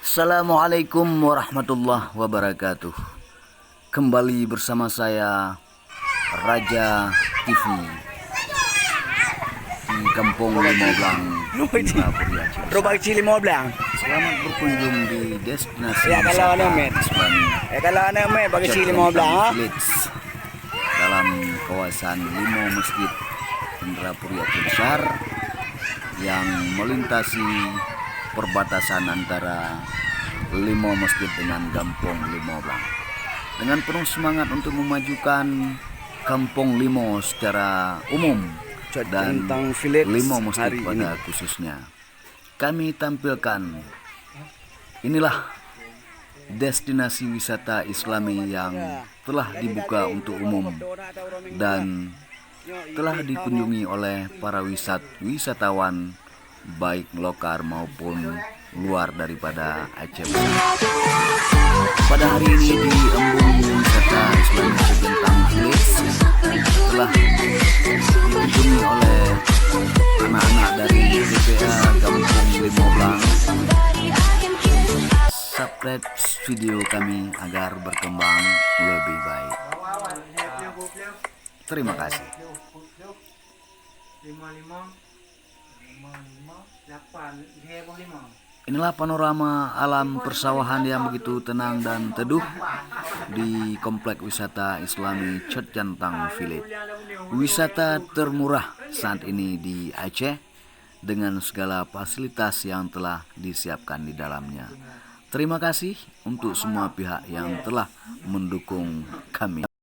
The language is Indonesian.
Assalamualaikum warahmatullahi wabarakatuh. Kembali bersama saya Raja TV di Kampung Limoblang, Purwakarta. Robak Cili Moblang. Selamat berkunjung di destinasi Ya, kalau ano, men. Islami Kalau ano bagi Cili Moblang ha? Village dalam kawasan Limo Masjid Indrapurya Besar yang melintasi perbatasan antara Limo Masjid dengan Kampung Limoblang. Dengan penuh semangat untuk memajukan Kampung Limo secara umum dan Limo Masjid pada khususnya, kami tampilkan inilah destinasi wisata Islami yang telah dibuka untuk umum dan telah dikunjungi oleh para wisatawan baik lokal maupun luar daripada Aceh. Pada hari ini di Embung Wisata Islami Cejentang Village telah dikunjungi oleh anak-anak dari DPA Kampung Limoblang. Subscribe video kami agar berkembang lebih baik. Terima kasih. Inilah panorama alam persawahan yang begitu tenang dan teduh di Komplek Wisata Islami Cejentang Village. Wisata termurah saat ini di Aceh dengan segala fasilitas yang telah disiapkan di dalamnya. Terima kasih untuk semua pihak yang telah mendukung kami.